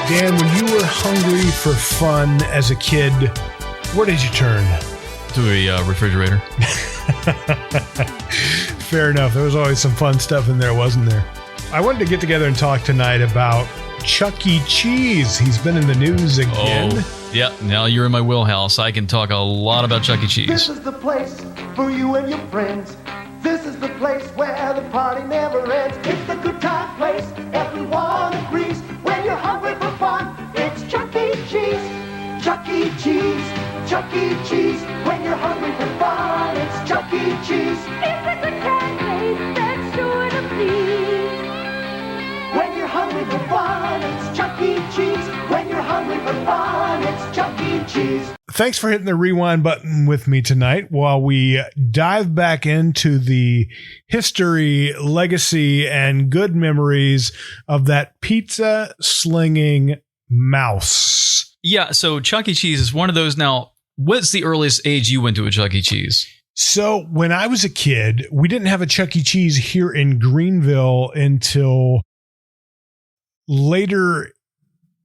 Dan, when you were hungry for fun as a kid, where did you turn? To a refrigerator. Fair enough. There was always some fun stuff in there, wasn't there? I wanted to get together and talk tonight about Chuck E. Cheese. He's been in the news again. Oh, yeah. Now you're in my wheelhouse. I can talk a lot about Chuck E. Cheese. This is the place for you and your friends. This is the place where the party never ends. It's the good time place, everyone agrees. When you're hungry for fun, it's Chuck E. Cheese. Chuck E. Cheese, Chuck E. Cheese. When you're hungry for fun, it's Chuck E. Cheese. It's a good time place that's sure to please. When you're hungry for fun, it's Chuck E. Cheese. When you're hungry for fun, it's Chuck E. Cheese. Thanks for hitting the rewind button with me tonight while we dive back into the history, legacy, and good memories of that pizza slinging mouse. Yeah, so Chuck E. Cheese is one of those. Now, what's the earliest age you went to a Chuck E. Cheese? So when I was a kid, we didn't have a Chuck E. Cheese here in Greenville until later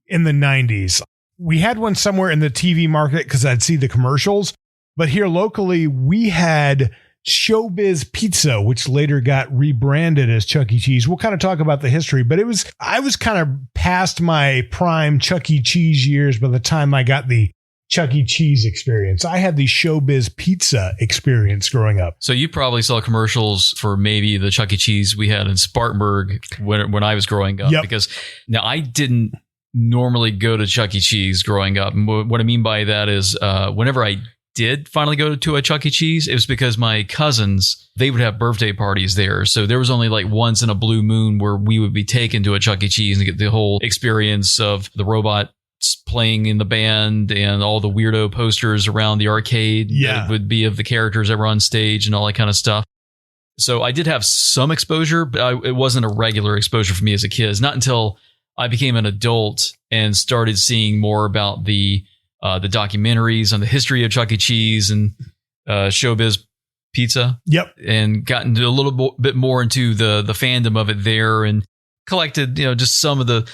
in the 90s. We had one somewhere in the TV market because I'd see the commercials. But here locally, we had Showbiz Pizza, which later got rebranded as Chuck E. Cheese. We'll kind of talk about the history, but I was kind of past my prime Chuck E. Cheese years by the time I got the Chuck E. Cheese experience. I had the Showbiz Pizza experience growing up. So you probably saw commercials for maybe the Chuck E. Cheese we had in Spartanburg when I was growing up. Yep. Because now I didn't normally go to Chuck E. Cheese growing up. And what I mean by that is whenever I did finally go to a Chuck E. Cheese, it was because my cousins, they would have birthday parties there. So there was only like once in a blue moon where we would be taken to a Chuck E. Cheese and get the whole experience of the robots playing in the band and all the weirdo posters around the arcade that would be of the characters that were on stage and all that kind of stuff. So I did have some exposure, but it wasn't a regular exposure for me as a kid. It's not until I became an adult and started seeing more about the documentaries on the history of Chuck E. Cheese and Showbiz Pizza. Yep. And got into a little bit more into the fandom of it there and collected, just some of the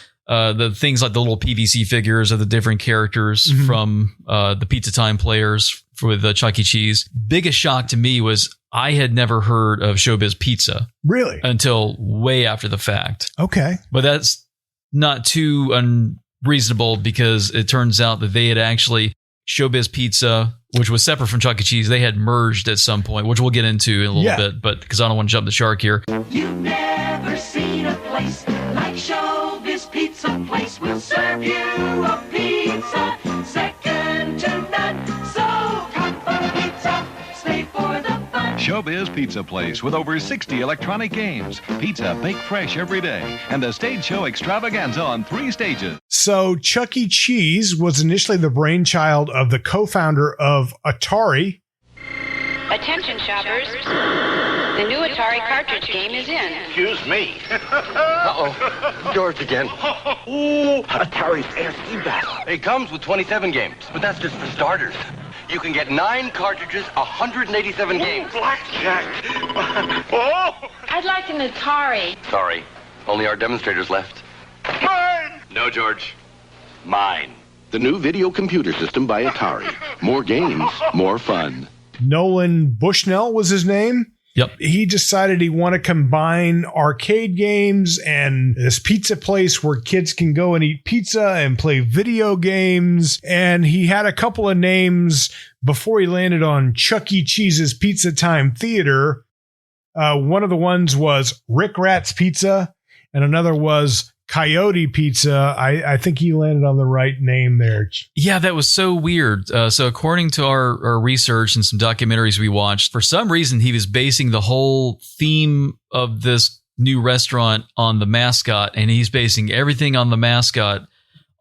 things like the little PVC figures of the different characters from the Pizza Time players with Chuck E. Cheese. Biggest shock to me was I had never heard of Showbiz Pizza. Really? Until way after the fact. Okay. But that's not too unreasonable because it turns out that they had actually, Showbiz Pizza, which was separate from Chuck E. Cheese, they had merged at some point, which we'll get into in a little bit, but because I don't want to jump the shark here. You've never seen a place like Showbiz Pizza Place. We'll serve you a pizza second to none. So come for pizza, stay for the fun. Showbiz Pizza Place with over 60 electronic games, pizza baked fresh every day, and the stage show extravaganza on 3 stages. So Chuck E. Cheese was initially the brainchild of the co-founder of Atari. Attention shoppers, the new Atari cartridge game is in. Excuse me. Uh-oh. George again. Ooh, Atari's ASCII battle. It comes with 27 games, but that's just for starters. You can get 9 cartridges, 187 games. Blackjack. Oh! I'd like an Atari. Sorry, only our demonstrators left. Mine! No, George. Mine. The new video computer system by Atari. More games, more fun. Nolan Bushnell was his name. Yep. He decided he wanted to combine arcade games and this pizza place where kids can go and eat pizza and play video games. And he had a couple of names before he landed on Chuck E. Cheese's Pizza Time Theater. One of the ones was Rick Rat's Pizza, and another was Coyote Pizza. I think he landed on the right name there. Yeah, that was so weird. So according to our research and some documentaries we watched, for some reason he was basing the whole theme of this new restaurant on the mascot, and he's basing everything on the mascot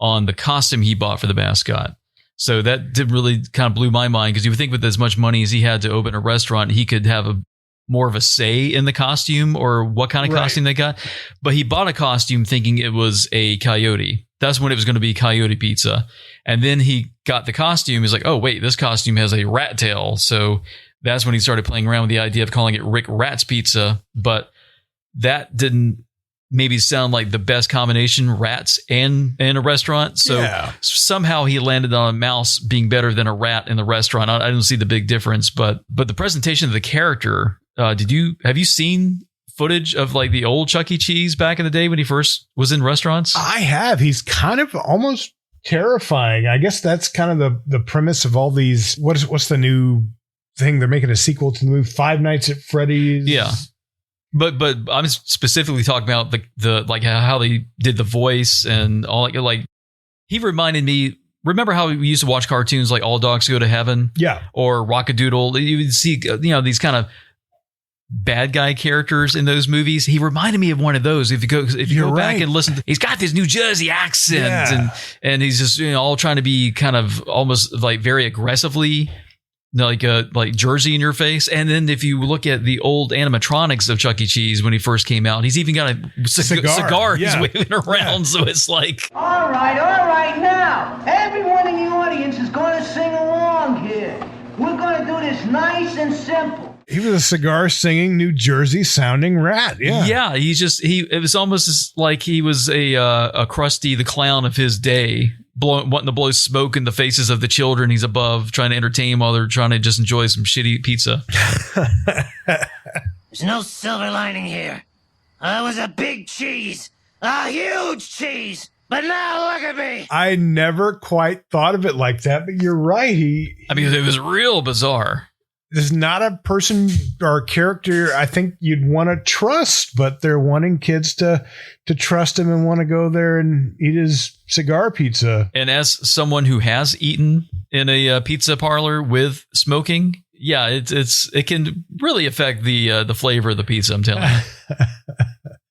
on the costume he bought for the mascot. So that did really kind of blew my mind, because you would think with as much money as he had to open a restaurant, he could have more of a say in the costume or what kind of costume they got. But he bought a costume thinking it was a coyote. That's when it was going to be Coyote Pizza. And then he got the costume. He's like, oh, wait, this costume has a rat tail. So that's when he started playing around with the idea of calling it Rick Rat's Pizza. But that didn't maybe sound like the best combination, rats and in a restaurant. So somehow he landed on a mouse being better than a rat in the restaurant. I don't see the big difference, but the presentation of the character, have you seen footage of like the old Chuck E. Cheese back in the day when he first was in restaurants? I have. He's kind of almost terrifying. I guess that's kind of the premise of all these. What's the new thing? They're making a sequel to the movie Five Nights at Freddy's. Yeah. But I'm specifically talking about the like how they did the voice and all like he reminded me. Remember how we used to watch cartoons like All Dogs Go to Heaven? Yeah. Or Rockadoodle? You would see these kind of bad guy characters in those movies. He reminded me of one of those. If you go back and listen, he's got this New Jersey accent and he's just all trying to be kind of almost like very aggressively like Jersey in your face. And then if you look at the old animatronics of Chuck E. Cheese when he first came out, he's even got a cigar he's waving around. So it's like, all right now everyone in the audience is going to sing along here. We're going to do this nice and simple. He was a cigar singing New Jersey sounding rat. Yeah. It was almost like he was a Krusty the Clown of his day, wanting to blow smoke in the faces of the children he's above, trying to entertain while they're trying to just enjoy some shitty pizza. There's no silver lining here. I was a big cheese, a huge cheese, but now look at me. I never quite thought of it like that, but you're right. It was real bizarre. There's not a person or character I think you'd want to trust, but they're wanting kids to trust him and want to go there and eat his cigar pizza. And as someone who has eaten in a pizza parlor with smoking, it can really affect the flavor of the pizza, I'm telling you.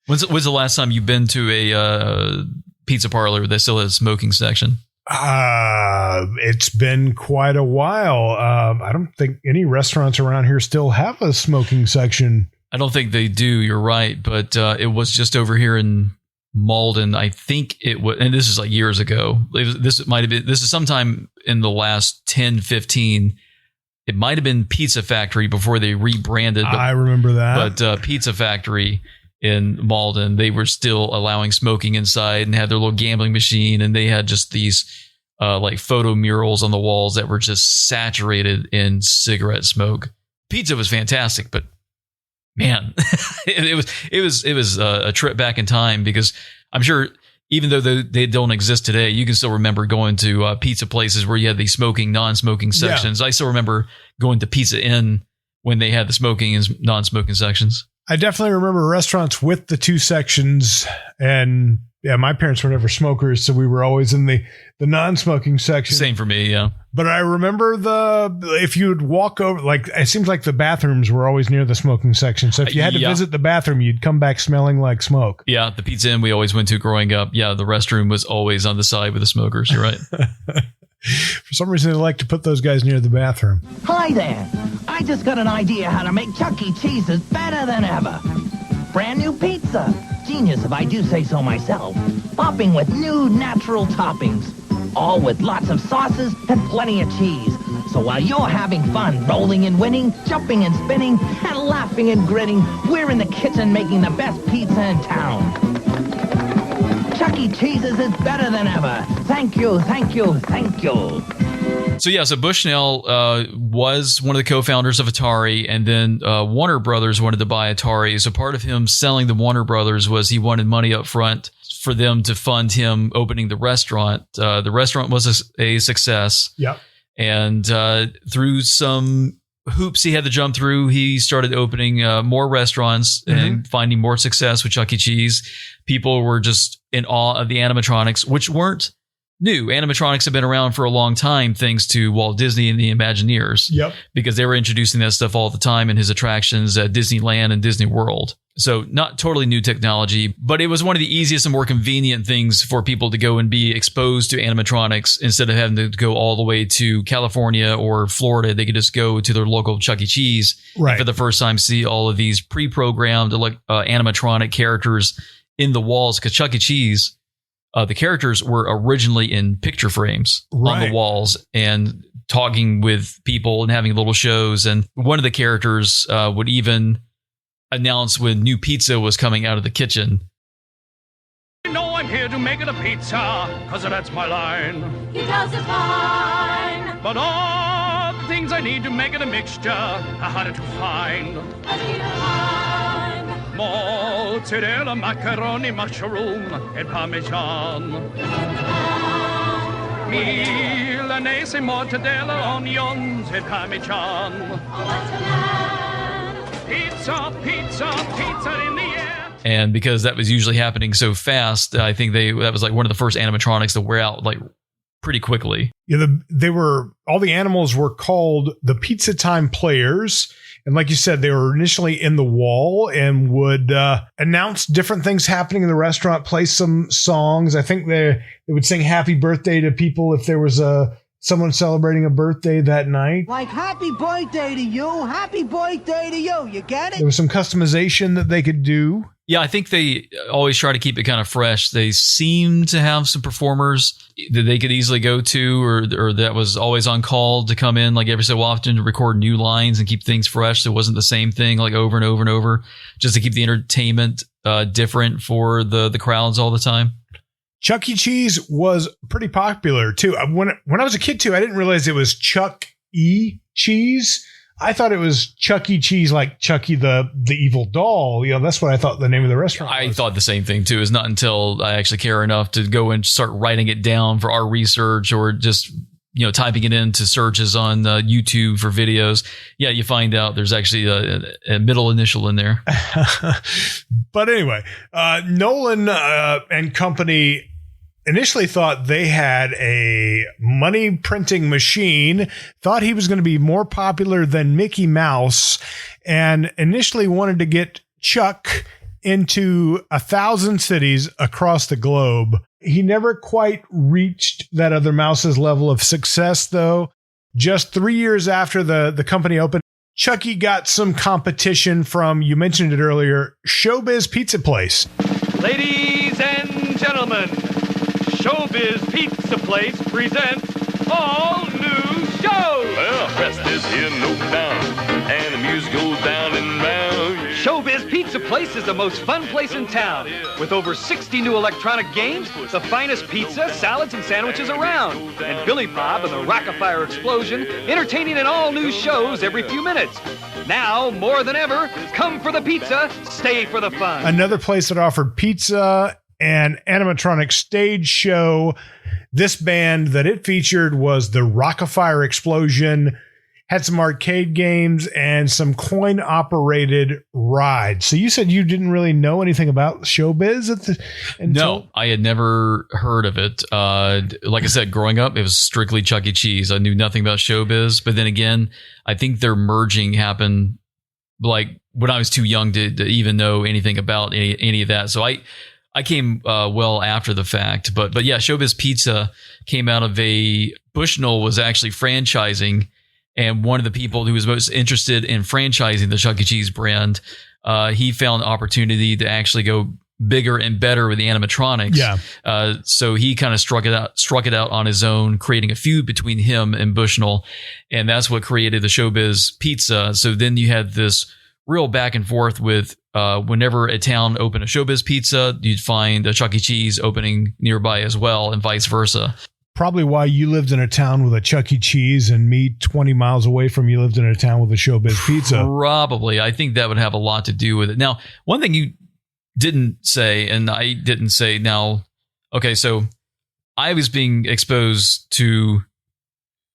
When's the last time you've been to a pizza parlor that still has a smoking section? It's been quite a while. I don't think any restaurants around here still have a smoking section. I don't think they do. You're right. But it was just over here in Malden. I think it was, and this is like years ago. This is sometime in the last 10, 15. It might have been Pizza Factory before they rebranded. I remember that. But Pizza Factory in Malden, they were still allowing smoking inside and had their little gambling machine, and they had just these like photo murals on the walls that were just saturated in cigarette smoke. Pizza was fantastic, but man, it was a trip back in time, because I'm sure even though they don't exist today, you can still remember going to pizza places where you had the smoking, non-smoking sections. I still remember going to Pizza Inn when they had the smoking and non-smoking sections. I definitely remember restaurants with the two sections, and my parents were never smokers, so we were always in the non-smoking section. Same for me, yeah. But I remember if you would walk over, like, it seems like the bathrooms were always near the smoking section. So if you had to visit the bathroom, you'd come back smelling like smoke. Yeah, the Pizza Inn we always went to growing up. Yeah, the restroom was always on the side with the smokers. You're right. For some reason, they like to put those guys near the bathroom. Hi there. I just got an idea how to make Chuck E. Cheese's better than ever. Brand new pizza. Genius if I do say so myself. Popping with new natural toppings. All with lots of sauces and plenty of cheese. So while you're having fun rolling and winning, jumping and spinning, and laughing and grinning, we're in the kitchen making the best pizza in town. Chuck E. Cheese's is better than ever. Thank you, thank you, thank you. So Bushnell was one of the co-founders of Atari, and then Warner Brothers wanted to buy Atari. So part of him selling the Warner Brothers was he wanted money up front for them to fund him opening the restaurant. The restaurant was a success. Yep. And through some hoops he had to jump through, he started opening more restaurants and finding more success with Chuck E. Cheese. People were just in awe of the animatronics, which weren't new. Animatronics have been around for a long time, thanks to Walt Disney and the Imagineers. Yep. Because they were introducing that stuff all the time in his attractions at Disneyland and Disney World. So not totally new technology, but it was one of the easiest and more convenient things for people to go and be exposed to animatronics instead of having to go all the way to California or Florida. They could just go to their local Chuck E. Cheese and for the first time see all of these pre-programmed animatronic characters in the walls. Because Chuck E. Cheese, the characters were originally in picture frames on the walls and talking with people and having little shows. And one of the characters would even announce when new pizza was coming out of the kitchen. I'm here to make it a pizza, cause that's my line. He does it fine. But all the things I need to make it a mixture, I had to find. Mozzarella, macaroni, mushroom, and parmesan. Milanese, mortadella, onions, and parmesan. Pizza, pizza, pizza in the air. And because that was usually happening so fast, I think that was like one of the first animatronics to wear out like pretty quickly. Yeah, all the animals were called the Pizza Time Players. And like you said, they were initially in the wall and would announce different things happening in the restaurant, play some songs. I think they would sing happy birthday to people if there was someone celebrating a birthday that night. Like, happy birthday to you, happy birthday to you. You get it? There was some customization that they could do. Yeah, I think they always try to keep it kind of fresh. They seem to have some performers that they could easily go to or that was always on call to come in like every so often to record new lines and keep things fresh. So it wasn't the same thing like over and over and over, just to keep the entertainment different for the crowds all the time. Chuck E. Cheese was pretty popular too. When I was a kid too, I didn't realize it was Chuck E. Cheese. I thought it was Chuck E. Cheese, like Chucky the evil doll. You know, that's what I thought the name of the restaurant was. I thought the same thing too. It's not until I actually care enough to go and start writing it down for our research or just typing it into searches on YouTube for videos. Yeah, you find out there's actually a middle initial in there. But anyway, Nolan and company initially thought they had a money printing machine, thought he was going to be more popular than Mickey Mouse, and initially wanted to get Chuck into 1,000 cities across the globe. He never quite reached that other mouse's level of success, though. Just 3 years after the company opened, Chucky got some competition from, you mentioned it earlier, Showbiz Pizza Place. Ladies and gentlemen, Showbiz Pizza Place presents all new shows. Well, press this here note down, and the music goes down and round. Showbiz Pizza Place is the most fun place in town. With over 60 new electronic games, the finest pizza, salads, and sandwiches around. And Billy Bob and the Rock-a-Fire Explosion entertaining in all new shows every few minutes. Now, more than ever, come for the pizza, stay for the fun. Another place that offered pizza and animatronic stage show. This band that it featured was the Rock-a-Fire Explosion, had some arcade games and some coin-operated rides. So you said you didn't really know anything about Showbiz No, I had never heard of it. Like I said, growing up, it was strictly Chuck E. Cheese. I knew nothing about Showbiz. But then again, I think their merging happened like when I was too young to even know anything about any of that. So I came well after the fact, but yeah, Showbiz Pizza came out of Bushnell was actually franchising, and one of the people who was most interested in franchising the Chuck E. Cheese brand, he found an opportunity to actually go bigger and better with the animatronics. Yeah. So he kind of struck it out on his own, creating a feud between him and Bushnell, and that's what created the Showbiz Pizza. So then you had this real back and forth with whenever a town opened a Showbiz Pizza, you'd find a Chuck E. Cheese opening nearby as well, and vice versa. Probably why you lived in a town with a Chuck E. Cheese and me 20 miles away from you lived in a town with a Showbiz Pizza. Probably. I think that would have a lot to do with it. Now, one thing you didn't say, and I didn't say now, okay, so I was being exposed to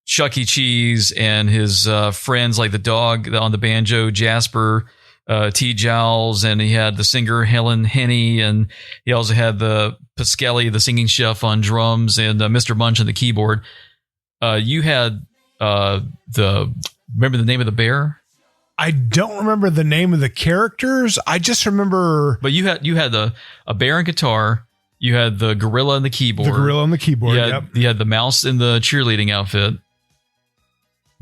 Chuck E. Cheese and his friends like the dog on the banjo, Jasper, T. Jowls, and he had the singer Helen Henney, and he also had the Pasquelli, the singing chef, on drums, and Mr. Munch on the keyboard. You had remember the name of the bear? I don't remember the name of the characters. I just remember. But you had a bear and guitar. You had the gorilla on the keyboard. The gorilla on the keyboard. You had the mouse in the cheerleading outfit.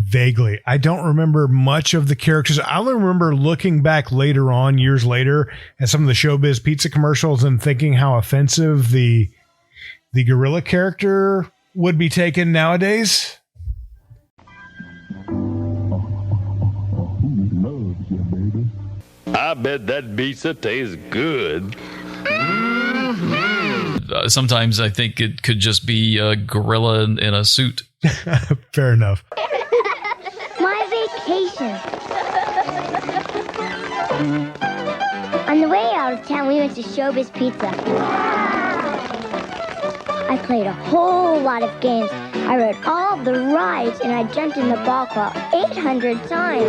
Vaguely. I don't remember much of the characters. I only remember looking back later on, years later, at some of the Showbiz Pizza commercials and thinking how offensive the gorilla character would be taken nowadays. I bet that pizza tastes good. sometimes I think it could just be a gorilla in a suit. Fair enough. My vacation. On the way out of town, we went to Showbiz Pizza. I played a whole lot of games. I rode all the rides, and I jumped in the ball club 800 times.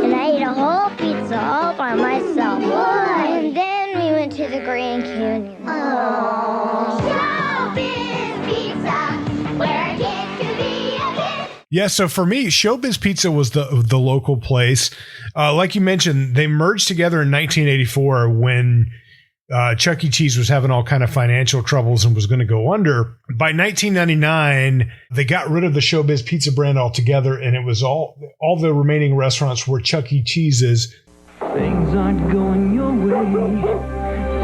And I ate a whole pizza all by myself. And then we went to the Grand Canyon. Oh, Showbiz Pizza, where I get to be a kid. Yeah, so for me, Showbiz Pizza was the local place. Like you mentioned, they merged together in 1984 when Chuck E. Cheese was having all kind of financial troubles and was going to go under. By 1999, they got rid of the Showbiz Pizza brand altogether, and it was all the remaining restaurants were Chuck E. Cheese's. Things aren't going your way.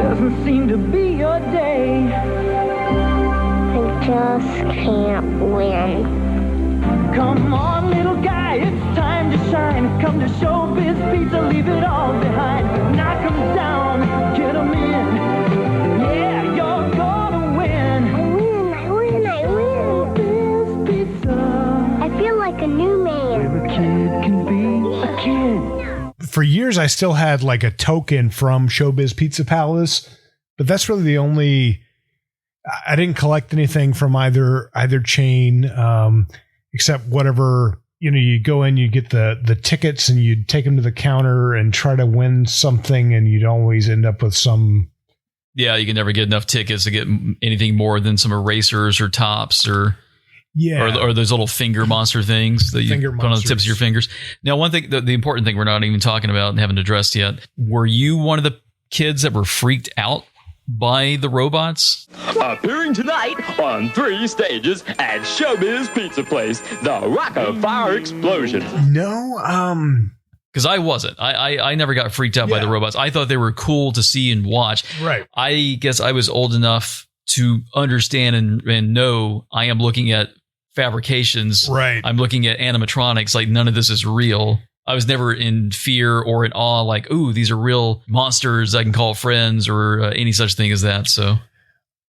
Doesn't seem to be your day. I just can't win. Come on, little guy, it's time to shine. Come to Showbiz Pizza, leave it all behind. Knock 'em down, get 'em in. Yeah, you're gonna win. I win. Showbiz Pizza. I feel like a new man. Where a kid can be a kid. For years, I still had like a token from Showbiz Pizza Palace, but that's really the only. I didn't collect anything from either chain, except whatever, you go in, you get the tickets, and you'd take them to the counter and try to win something, and you'd always end up with some. Yeah, you can never get enough tickets to get anything more than some erasers or tops or. Yeah. Or those little finger monster things that you put on the tips of your fingers. Now, one thing, the important thing we're not even talking about and haven't addressed yet, were you one of the kids that were freaked out by the robots? Appearing tonight on 3 stages at Showbiz Pizza Place, the Rock-a Fire Explosion. No, because I wasn't. I never got freaked out by the robots. I thought they were cool to see and watch. Right. I guess I was old enough to understand and know I am looking at fabrications. Right. I'm looking at animatronics. Like, none of this is real. I was never in fear or in awe, like, ooh, these are real monsters I can call friends or any such thing as that. So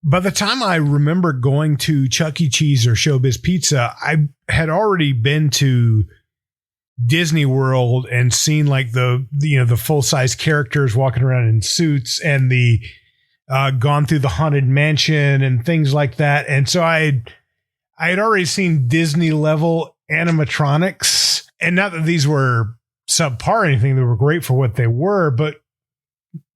by the time I remember going to Chuck E. Cheese or Showbiz Pizza, I had already been to Disney World and seen like the full-size characters walking around in suits, and the gone through the Haunted Mansion and things like that. And so I had already seen Disney level animatronics, and not that these were subpar or anything, they were great for what they were, but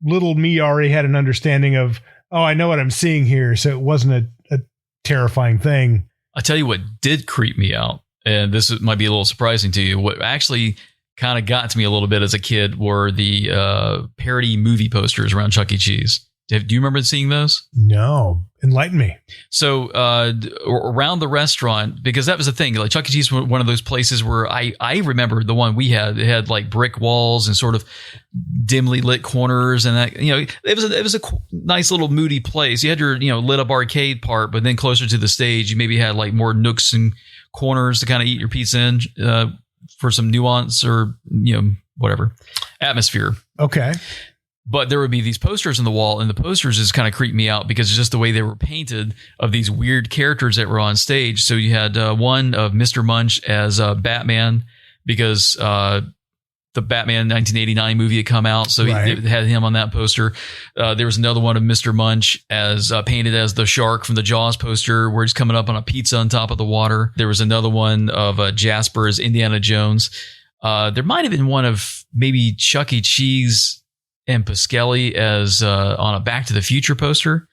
little me already had an understanding of, oh, I know what I'm seeing here. So it wasn't a terrifying thing. I tell you what did creep me out, and this might be a little surprising to you. What actually kind of got to me a little bit as a kid were the parody movie posters around Chuck E. Cheese. Do you remember seeing those? No. Enlighten me. So around the restaurant, because that was the thing, like Chuck E. Cheese was one of those places where I remember the one we had. It had like brick walls and sort of dimly lit corners, and that, it was a nice little moody place. You had your lit up arcade part, but then closer to the stage, you maybe had like more nooks and corners to kind of eat your pizza in for some nuance or whatever atmosphere. Okay. But there would be these posters on the wall, and the posters just kind of creeped me out because it's just the way they were painted of these weird characters that were on stage. So you had one of Mr. Munch as Batman, because the Batman 1989 movie had come out. So right. They had him on that poster. There was another one of Mr. Munch as painted as the shark from the Jaws poster, where he's coming up on a pizza on top of the water. There was another one of Jasper as Indiana Jones. There might have been one of maybe Chuck E. Cheese and Pasquale as on a Back to the Future poster,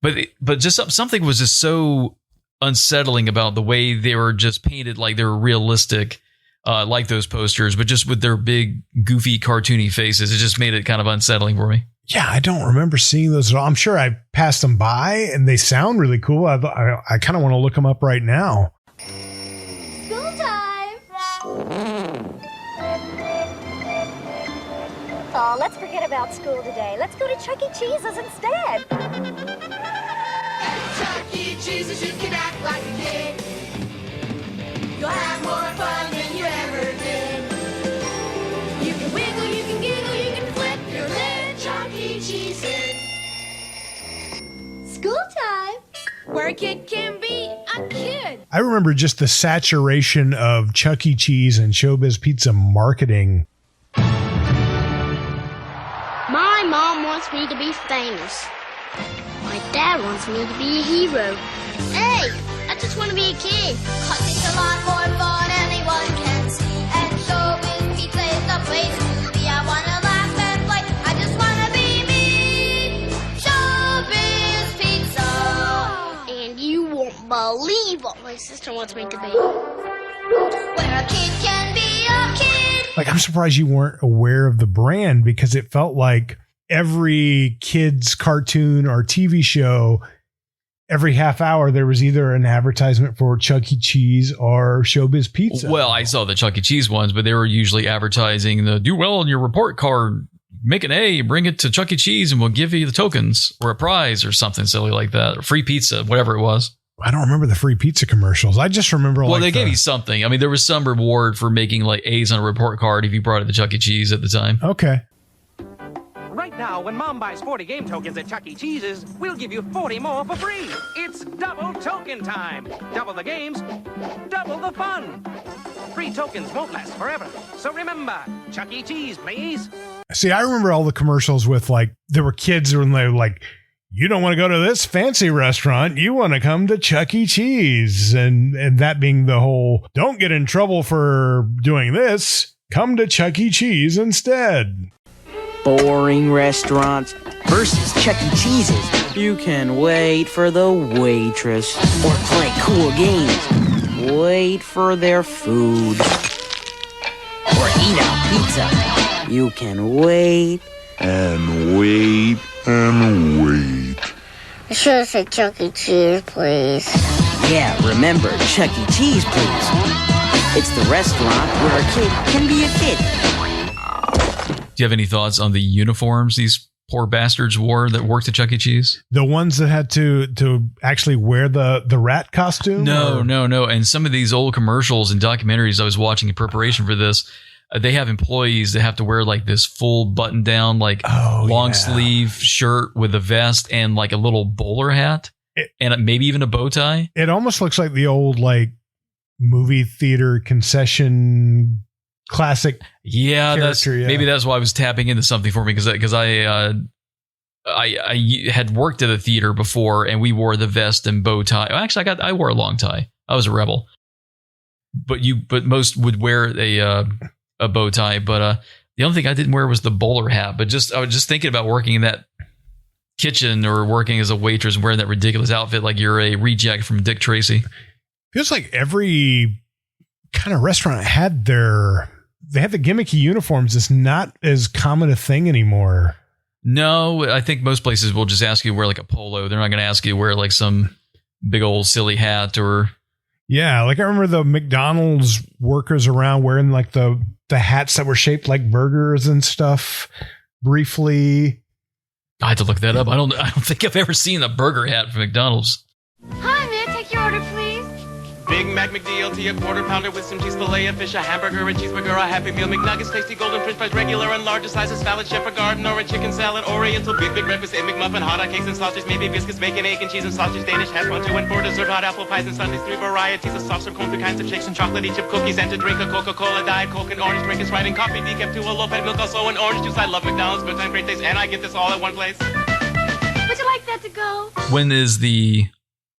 but just something was just so unsettling about the way they were just painted, like they were realistic, like those posters, but just with their big, goofy, cartoony faces. It just made it kind of unsettling for me. Yeah, I don't remember seeing those at all. I'm sure I passed them by, and they sound really cool. I kind of want to look them up right now. School time! Oh, let's forget about school today. Let's go to Chuck E. Cheese's instead. Chuck E. Cheese's, you can act like a kid. You'll have more fun than you ever did. You can wiggle, you can giggle, you can flip your lid. Chuck E. Cheese's. School time! kid can be a kid. I remember just the saturation of Chuck E. Cheese and Showbiz Pizza marketing. My mom wants me to be famous. My dad wants me to be a hero. Hey, I just want to be a kid. 'Cause it's a lot more fun anyone can see. And Showbiz Pizza is the place to be. I want to laugh and play. I just want to be me. Showbiz Pizza. And you won't believe what my sister wants me to be. Where a kid can be a kid. Like, I'm surprised you weren't aware of the brand, because it felt like every kid's cartoon or TV show, every half hour, there was either an advertisement for Chuck E. Cheese or Showbiz Pizza. Well, I saw the Chuck E. Cheese ones, but they were usually advertising the do well on your report card, make an A, bring it to Chuck E. Cheese, and we'll give you the tokens or a prize or something silly like that, or free pizza, whatever it was. I don't remember the free pizza commercials. I just remember Well, they gave you something. I mean, there was some reward for making like A's on a report card if you brought it to Chuck E. Cheese at the time. Okay. Right now, when Mom buys 40 game tokens at Chuck E. Cheese's, we'll give you 40 more for free. It's double token time. Double the games, double the fun. Free tokens won't last forever. So remember, Chuck E. Cheese, please. See, I remember all the commercials with, like, there were kids when they were like, you don't want to go to this fancy restaurant. You want to come to Chuck E. Cheese. And that being the whole, don't get in trouble for doing this. Come to Chuck E. Cheese instead. Boring restaurants versus Chuck E. Cheese's. You can wait for the waitress or play cool games. Wait for their food. Or eat out pizza. You can wait. And wait and wait. I should have said Chuck E. Cheese, please. Yeah, remember, Chuck E. Cheese, please. It's the restaurant where a kid can be a kid. Do you have any thoughts on the uniforms these poor bastards wore that worked at Chuck E. Cheese? The ones that had to actually wear the rat costume? No. And some of these old commercials and documentaries I was watching in preparation for this, they have employees that have to wear like this full button down, like long sleeve shirt with a vest and like a little bowler hat and maybe even a bow tie. It almost looks like the old like movie theater concession classic. Yeah, maybe that's why I was tapping into something for me, because I had worked at a theater before and we wore the vest and bow tie. Actually, I wore a long tie. I was a rebel. But most would wear a bow tie. But the only thing I didn't wear was the bowler hat. But I was just thinking about working in that kitchen or working as a waitress and wearing that ridiculous outfit like you're a reject from Dick Tracy. Feels like every kind of restaurant had the gimmicky uniforms. It's not as common a thing anymore. No, I think most places will just ask you to wear like a polo. They're not going to ask you to wear like some big old silly hat or. Yeah, like I remember the McDonald's workers around wearing like the hats that were shaped like burgers and stuff briefly. I had to look that up. I don't think I've ever seen a burger hat from McDonald's. Hi, may I take your order, please? Big Mac McDLT, a quarter pounder with some cheese fillet, a fish, a hamburger, a cheeseburger, a Happy Meal, McNuggets, tasty golden french fries, regular and larger sizes, salad, chef, a garden, or a chicken salad, oriental, big breakfast, a McMuffin, hot cakes and sausage, maybe biscuits, bacon, egg and cheese and sausage, Danish, hash brown, 2 and 4, dessert, hot apple pies and sundaes, 3 varieties of soft serve cone, 3 kinds of shakes and chocolatey chip cookies, and to drink a Coca-Cola, Diet Coke, and orange drink is right, and coffee, decaf, 2, a low-fat milk, also an orange juice. I love McDonald's, good time, great taste, and I get this all at one place. Would you like that to go? When is the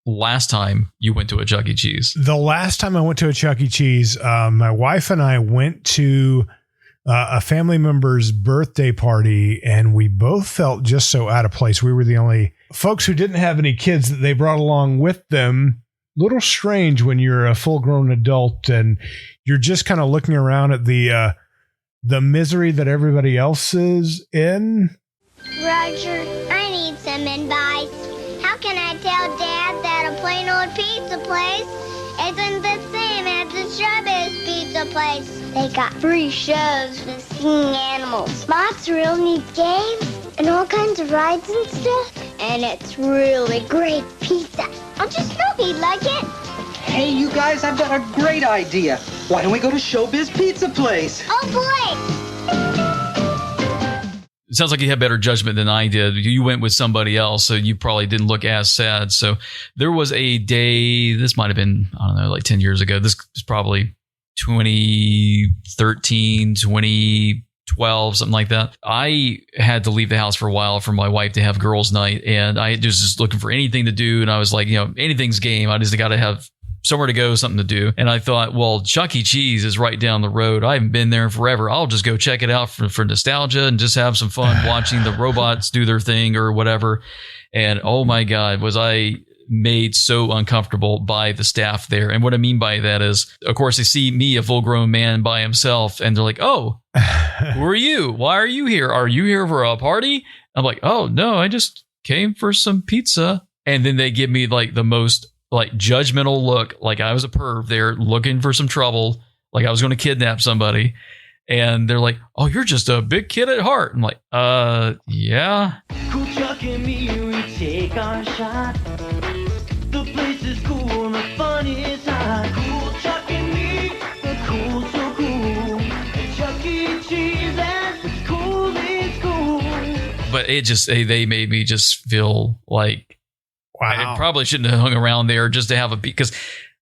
last time you went to a Chuck E. Cheese? The last time I went to a Chuck E. Cheese, my wife and I went to a family member's birthday party, and we both felt just so out of place. We were the only folks who didn't have any kids that they brought along with them. Little strange when you're a full-grown adult and you're just kind of looking around at the misery that everybody else is in. Roger, I need some advice. How can I tell Dad that a plain old pizza place isn't the same as the Showbiz Pizza place? They got free shows with singing animals, mozzarella needs games, and all kinds of rides and stuff. And it's really great pizza. I just know he'd like it. Hey, you guys, I've got a great idea. Why don't we go to Showbiz Pizza Place? Oh, boy! it sounds like you had better judgment than I did. You went with somebody else, so you probably didn't look as sad. So there was a day, this might have been, I don't know, like 10 years ago. This was probably 2013, 2012, something like that. I had to leave the house for a while for my wife to have girls' night, and I was just looking for anything to do. And I was like, anything's game. I just got to have somewhere to go, something to do. And I thought, well, Chuck E. Cheese is right down the road. I haven't been there in forever. I'll just go check it out for nostalgia and just have some fun watching the robots do their thing or whatever. And oh my God, was I made so uncomfortable by the staff there. And what I mean by that is, of course, they see me, a full-grown man by himself, and they're like, oh, who are you? Why are you here? Are you here for a party? I'm like, oh, no, I just came for some pizza. And then they give me like the most like judgmental look, like I was a perv there looking for some trouble, like I was going to kidnap somebody. And they're like, oh, you're just a big kid at heart. I'm like, yeah. Cool Chuck and me, we take our shot. The place is cool and the fun is hot. Cool Chuck and me, cool, so cool. And Chuck E. Cheese, it's cool, it's cool. But it just, they made me just feel like, I probably shouldn't have hung around there just to have a because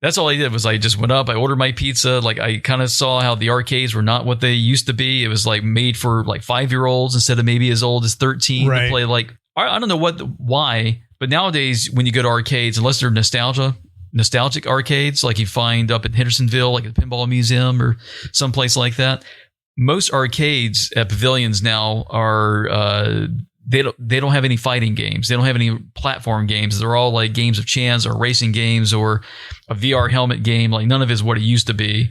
that's all I did was I just went up, I ordered my pizza. Like I kind of saw how the arcades were not what they used to be. It was like made for like 5-year-olds instead of maybe as old as 13 to play. Like, I don't know why, but nowadays when you go to arcades, unless they're nostalgic arcades, like you find up in Hendersonville, like at the Pinball Museum or someplace like that, most arcades at pavilions now are, they don't have any fighting games. They don't have any platform games. They're all like games of chance or racing games or a VR helmet game. Like none of it is what it used to be.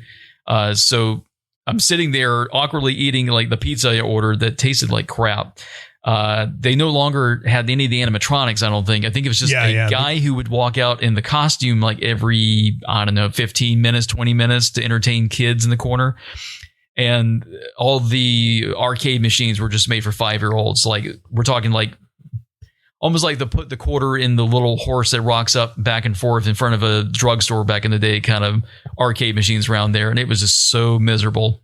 So I'm sitting there awkwardly eating like the pizza I ordered that tasted like crap. They no longer had any of the animatronics, I don't think. I think it was just a guy who would walk out in the costume like every, 15 minutes, 20 minutes to entertain kids in the corner. And all the arcade machines were just made for 5-year-olds. Like we're talking like almost like put the quarter in the little horse that rocks up back and forth in front of a drugstore back in the day, kind of arcade machines around there. And it was just so miserable.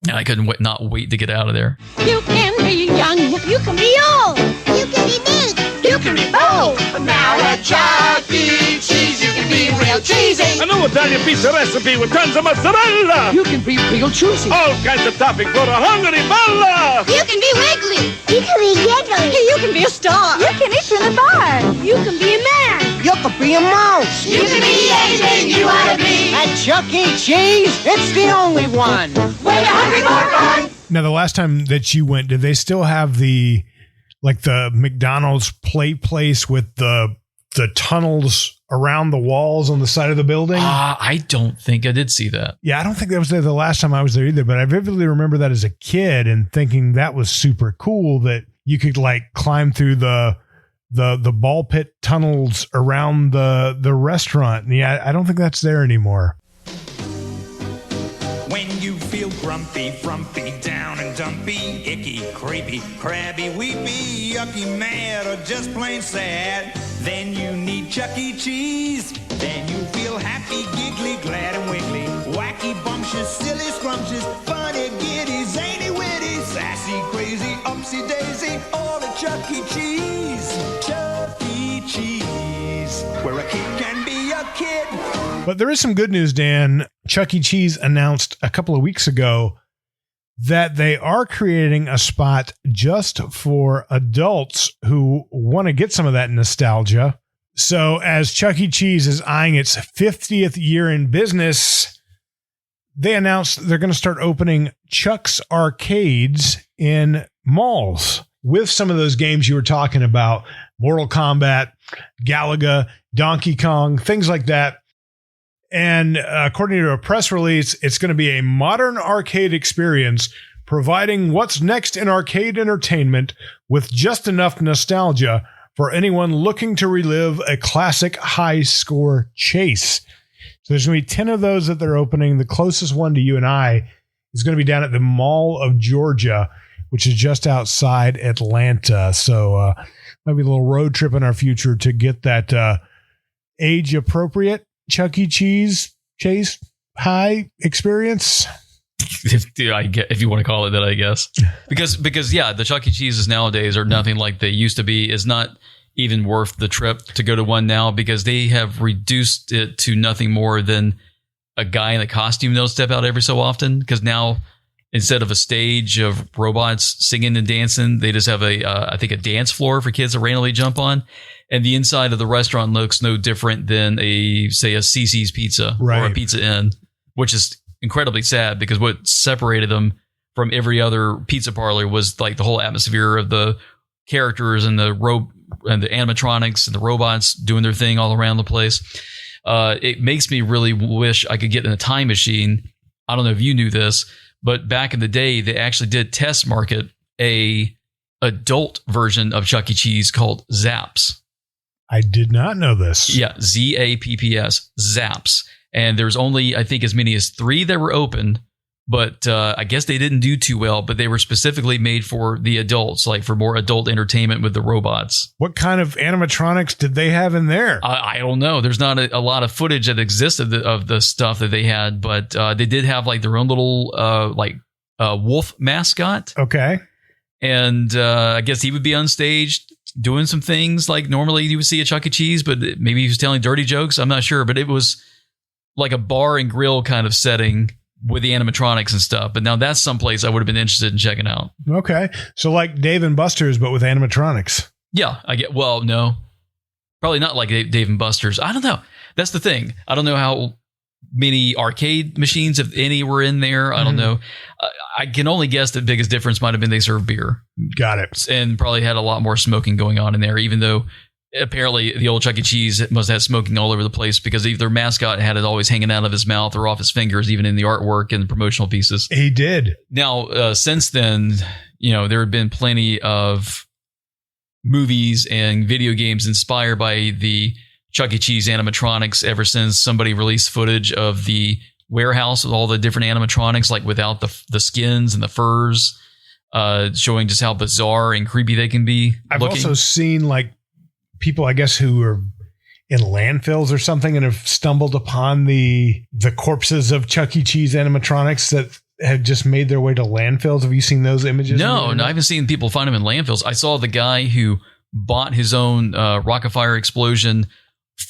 And I couldn't not wait to get out of there. You can be young. You can be old. You can be big. You can be bold. Now at Chuck E. Cheese, you can be real cheesy. A new Italian pizza recipe with tons of mozzarella. You can be real juicy. All kinds of toppings for a hungry fella. You can be wiggly. You can be giggly. You can be a star. You can eat from the bar. You can be a man. You can be a mouse. You can be anything you want to be. At Chuck E. Cheese, it's the only one. When you're hungry for fun. Now, the last time that you went, did they still have the McDonald's plate place with the tunnels around the walls on the side of the building? I don't think I did see that. Yeah, I don't think that was there the last time I was there either, but I vividly remember that as a kid and thinking that was super cool that you could like climb through the ball pit tunnels around the restaurant. And yeah, I don't think that's there anymore. When you feel grumpy, frumpy, down and dumpy, icky, creepy, crabby, weepy, yucky, mad, or just plain sad, then you need Chuck E. Cheese. Then you feel happy, giggly, glad and wiggly, wacky, bumptious, silly, scrumptious, funny, giddy, zany, witty, sassy, crazy, upsy daisy, all at Chuck E. Cheese. Chuck E. Cheese, where a kid can be a kid. But there is some good news, Dan. Chuck E. Cheese announced a couple of weeks ago that they are creating a spot just for adults who want to get some of that nostalgia. So as Chuck E. Cheese is eyeing its 50th year in business, they announced they're going to start opening Chuck's Arcades in malls with some of those games you were talking about, Mortal Kombat, Galaga, Donkey Kong, things like that. And according to a press release, it's going to be a modern arcade experience, providing what's next in arcade entertainment with just enough nostalgia for anyone looking to relive a classic high-score chase. So there's going to be 10 of those that they're opening. The closest one to you and I is going to be down at the Mall of Georgia, which is just outside Atlanta. So maybe a little road trip in our future to get that age-appropriate Chuck E. Cheese Chase High experience. if you want to call it that, I guess. Because yeah, the Chuck E. Cheese's nowadays are nothing like they used to be. It's not even worth the trip to go to one now because they have reduced it to nothing more than a guy in a costume they'll step out every so often. Because now, instead of a stage of robots singing and dancing, they just have I think a dance floor for kids to randomly jump on. And the inside of the restaurant looks no different than a CC's Pizza or a Pizza Inn, which is incredibly sad because what separated them from every other pizza parlor was like the whole atmosphere of the characters and the animatronics and the robots doing their thing all around the place. It makes me really wish I could get in a time machine. I don't know if you knew this, but back in the day, they actually did test market a adult version of Chuck E. Cheese called Zaps. I did not know this. Yeah, Zapps, Zaps. And there's only, I think, as many as 3 that were opened. But I guess they didn't do too well, but they were specifically made for the adults, like for more adult entertainment with the robots. What kind of animatronics did they have in there? I don't know. There's not a lot of footage that existed of the stuff that they had, but they did have like their own little wolf mascot. Okay. And I guess he would be on stage doing some things like normally you would see at Chuck E. Cheese, but maybe he was telling dirty jokes. I'm not sure, but it was like a bar and grill kind of setting with the animatronics and stuff. But now that's someplace I would have been interested in checking out. Okay. So like Dave and Buster's, but with animatronics. Yeah, no, probably not like Dave and Buster's. I don't know. That's the thing. I don't know how many arcade machines, if any, were in there. I don't know. I can only guess the biggest difference might have been they served beer. Got it. And probably had a lot more smoking going on in there, even though apparently the old Chuck E. Cheese must have had smoking all over the place because their mascot had it always hanging out of his mouth or off his fingers, even in the artwork and the promotional pieces. He did. Now, since then, there have been plenty of movies and video games inspired by the Chuck E. Cheese animatronics ever since somebody released footage of the warehouse with all the different animatronics, like without the skins and the furs, showing just how bizarre and creepy they can be. I've also seen like people, I guess, who are in landfills or something and have stumbled upon the corpses of Chuck E. Cheese animatronics that have just made their way to landfills. Have you seen those images? No, I haven't seen people find them in landfills. I saw the guy who bought his own rocket-fire explosion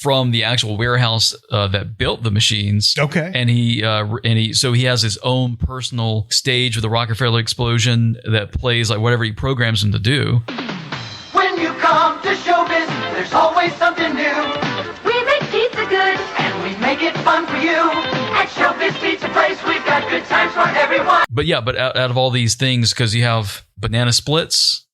from the actual warehouse that built the machines. Okay. And he has his own personal stage with a rocket-fire explosion that plays like whatever he programs him to do. When you come to Showbiz, there's always something new. We make pizza good, and we make it fun for you. At Showbiz Pizza Place, we've got good times for everyone. But yeah, out of all these things, because you have banana splits,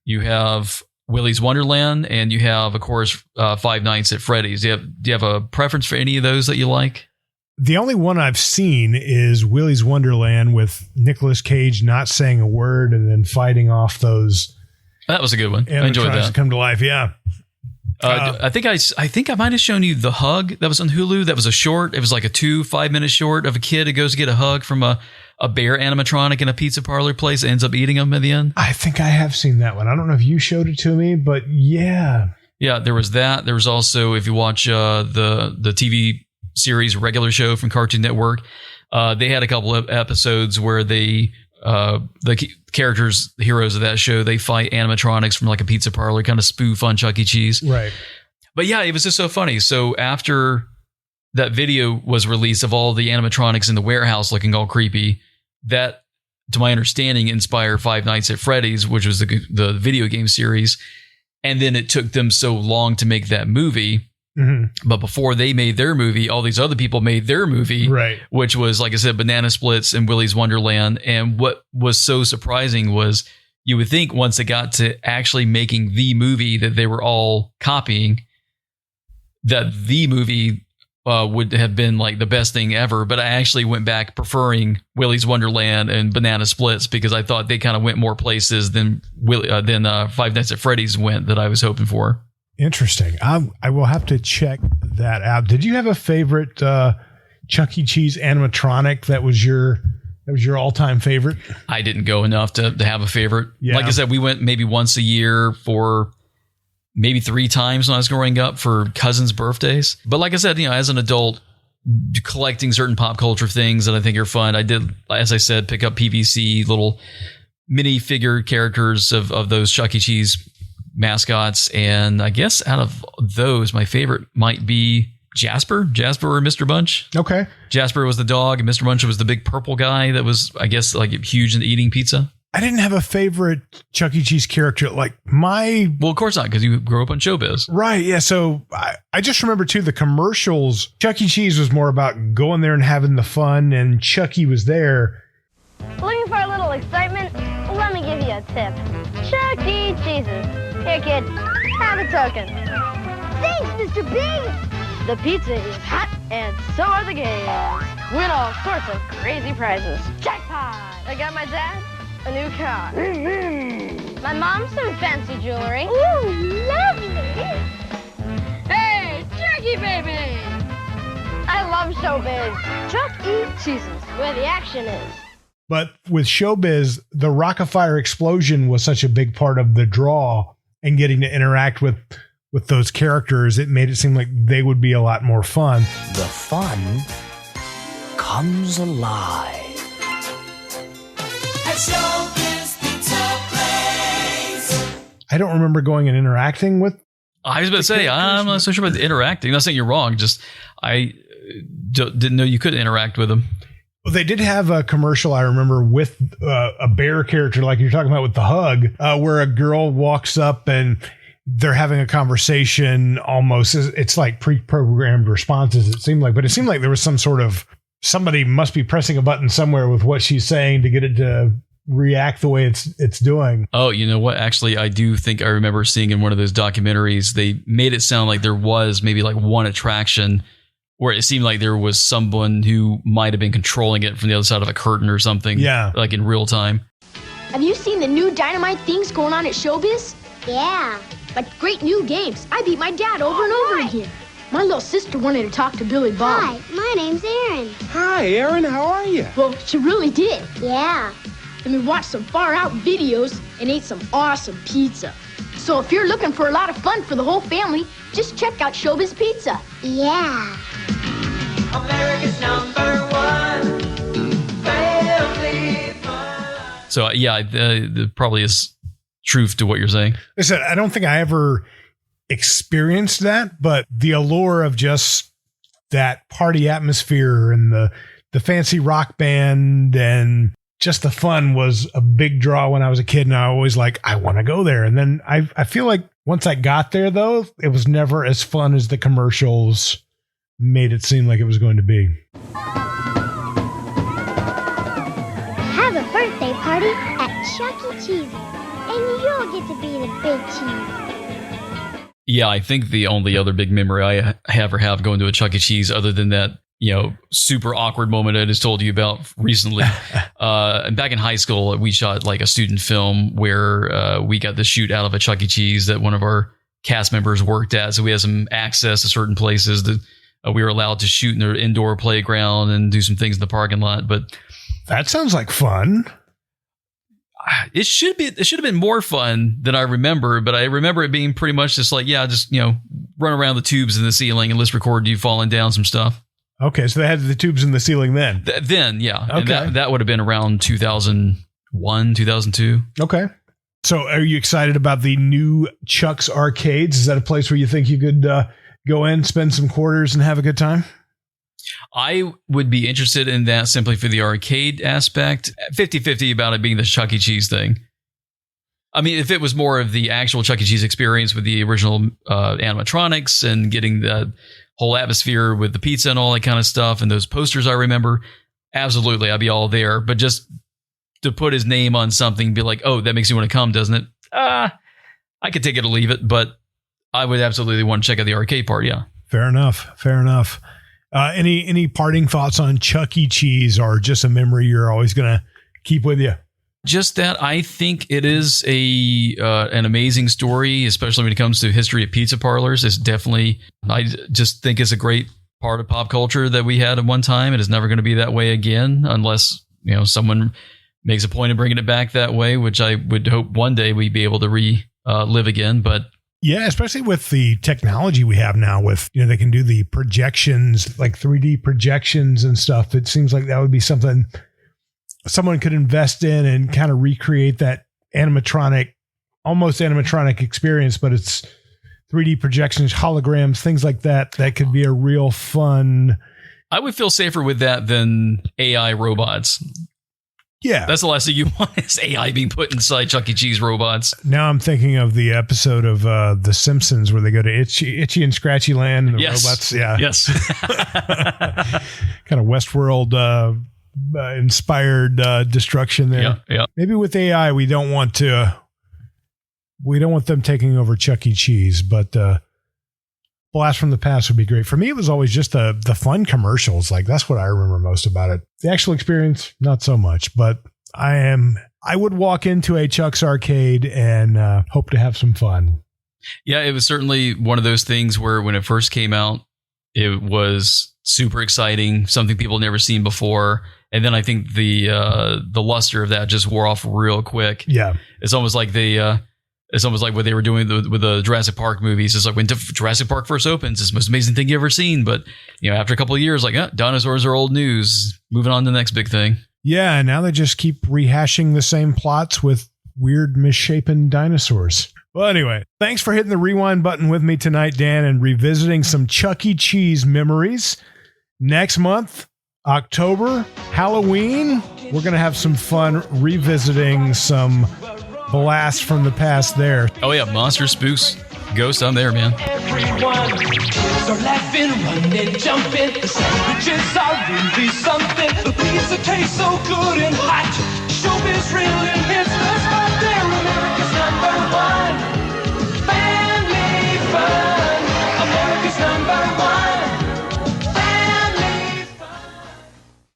you have Willy's Wonderland, and you have, of course, Five Nights at Freddy's. Do you have a preference for any of those that you like? The only one I've seen is Willy's Wonderland with Nicolas Cage not saying a word and then fighting off those. That was a good one. I enjoyed that. Come to life, yeah. I think I might have shown you The Hug that was on Hulu. That was a short. It was like a 5-minute short of a kid who goes to get a hug from a bear animatronic in a pizza parlor place, ends up eating him at the end. I think I have seen that one. I don't know if you showed it to me, but yeah. Yeah, there was that. There was also, if you watch the TV series Regular Show from Cartoon Network, they had a couple of episodes where the characters, the heroes of that show, they fight animatronics from like a pizza parlor, kind of spoof on Chuck E. Cheese. Right. But yeah, it was just so funny. So after that video was released of all the animatronics in the warehouse looking all creepy, that, to my understanding, inspired Five Nights at Freddy's, which was the video game series. And then it took them so long to make that movie. But before they made their movie, all these other people made their movie, right? Which was, like I said, Banana Splits and Willy's Wonderland. And what was so surprising was you would think once they got to actually making the movie that they were all copying, that the movie would have been like the best thing ever. But I actually went back preferring Willy's Wonderland and Banana Splits because I thought they kind of went more places than Five Nights at Freddy's went that I was hoping for. Interesting. I will have to check that out. Did you have a favorite Chuck E. Cheese animatronic that was your all-time favorite? I didn't go enough to have a favorite. Yeah. Like I said, we went maybe once a year for maybe 3 times when I was growing up for cousins' birthdays. But like I said, as an adult, collecting certain pop culture things that I think are fun. I did, as I said, pick up PVC little mini figure characters of those Chuck E. Cheese mascots. And I guess out of those, my favorite might be Jasper or Mr. Bunch. Okay. Jasper was the dog and Mr. Bunch was the big purple guy that was, I guess, like huge into eating pizza. I didn't have a favorite Chuck E. Cheese character. Well, of course not, because you grew up on Showbiz. Right, yeah. So I just remember, too, the commercials. Chuck E. Cheese was more about going there and having the fun, and Chucky was there. Looking for a little excitement? Let me give you a tip. Chuck E. Cheese's. Here, kid. Have a token. Thanks, Mr. Big. The pizza is hot, and so are the games. Win all sorts of crazy prizes. Jackpot! I got my dad a new car. My mom some fancy jewelry. Ooh, lovely! Hey, Chucky baby! I love Showbiz. Chuck E. Cheese's, where the action is. But with Showbiz, the Rock-afire explosion was such a big part of the draw, and getting to interact with those characters, it made it seem like they would be a lot more fun. The fun comes alive. At Showbiz Pizza Place. I don't remember going and interacting with. I was about to say, I'm not so sure about the interacting. I'm not saying you're wrong. Just I didn't know you could interact with them. Well, they did have a commercial, I remember, with a bear character, like you're talking about with the hug, where a girl walks up and they're having a conversation almost. It's like pre-programmed responses, it seemed like. But it seemed like there was some sort of, somebody must be pressing a button somewhere with what she's saying to get it to react the way it's doing. Oh, you know what? Actually, I do think I remember seeing in one of those documentaries, they made it sound like there was maybe like one attraction where it seemed like there was someone who might have been controlling it from the other side of a curtain or something. Yeah. Like in real time. Have you seen the new dynamite things going on at Showbiz? Yeah. Like great new games. I beat my dad over and over again. My little sister wanted to talk to Billy Bob. Hi, my name's Erin. Hi, Erin. How are you? Well, she really did. Yeah. And we watched some far-out videos and ate some awesome pizza. So if you're looking for a lot of fun for the whole family, just check out Showbiz Pizza. Yeah. America's #1 family fun. So yeah, there probably is truth to what you're saying. I said, I don't think I ever experienced that, but the allure of just that party atmosphere and the fancy rock band and just the fun was a big draw when I was a kid. And I always I want to go there. And then I feel like once I got there, though, it was never as fun as the commercials made it seem like it was going to be. Have a birthday party at Chuck E. Cheese's, and you'll get to be the big cheese. Yeah, I think the only other big memory I have going to a Chuck E. Cheese, other than that, super awkward moment I just told you about recently. And back in high school, we shot like a student film where we got to shoot out of a Chuck E. Cheese that one of our cast members worked at. So we had some access to certain places that we were allowed to shoot in their indoor playground and do some things in the parking lot. But that sounds like fun. It should have been more fun than I remember, but I remember it being pretty much just run around the tubes in the ceiling and let's record you falling down some stuff. Okay, so they had the tubes in the ceiling then. Then, yeah. Okay. And that would have been around 2001, 2002. Okay. So are you excited about the new Chuck's Arcades? Is that a place where you think you could go in, spend some quarters, and have a good time? I would be interested in that simply for the arcade aspect. 50-50 about it being the Chuck E. Cheese thing. I mean, if it was more of the actual Chuck E. Cheese experience with the original animatronics and getting the whole atmosphere with the pizza and all that kind of stuff and those posters I remember, absolutely, I'd be all there. But just to put his name on something, be like, oh, that makes me want to come, doesn't it? I could take it or leave it, but I would absolutely want to check out the arcade part, yeah. Fair enough. Any parting thoughts on Chuck E. Cheese, or just a memory you're always going to keep with you? Just that I think it is an amazing story, especially when it comes to history of pizza parlors. It's definitely, I just think it's a great part of pop culture that we had at one time. It is never going to be that way again unless, someone makes a point of bringing it back that way, which I would hope one day we'd be able to live again. But Yeah, especially with the technology we have now with, they can do the projections, like 3D projections and stuff. It seems like that would be something someone could invest in and kind of recreate that almost animatronic experience, but it's 3D projections, holograms, things like that. That could be a real fun. I would feel safer with that than AI robots. Yeah. That's the last thing you want is AI being put inside Chuck E. Cheese robots. Now I'm thinking of the episode of The Simpsons where they go to Itchy and Scratchy Land and the robots. Yeah. Yes. Kind of Westworld inspired destruction there. Yeah. Maybe with AI, we don't want them taking over Chuck E. Cheese, but Blast from the Past would be great. For me, it was always just the fun commercials. Like, that's what I remember most about it. The actual experience, not so much, but I would walk into a Chuck's arcade and hope to have some fun. Yeah, it was certainly one of those things where when it first came out, it was super exciting, something people had never seen before. And then I think the luster of that just wore off real quick. Yeah. It's almost like it's almost like what they were doing with the Jurassic Park movies. It's like when Jurassic Park first opens, it's the most amazing thing you've ever seen. But, after a couple of years, like, dinosaurs are old news. Moving on to the next big thing. Yeah, and now they just keep rehashing the same plots with weird misshapen dinosaurs. Well, anyway, thanks for hitting the rewind button with me tonight, Dan, and revisiting some Chuck E. Cheese memories. Next month, October, Halloween, we're going to have some fun revisiting some Blast from the Past there. Oh, yeah. Monster, spooks, ghosts. I'm there, man. Everyone, kids are laughing, running, jumping. The sandwiches are really something. The pizza tastes so good and hot.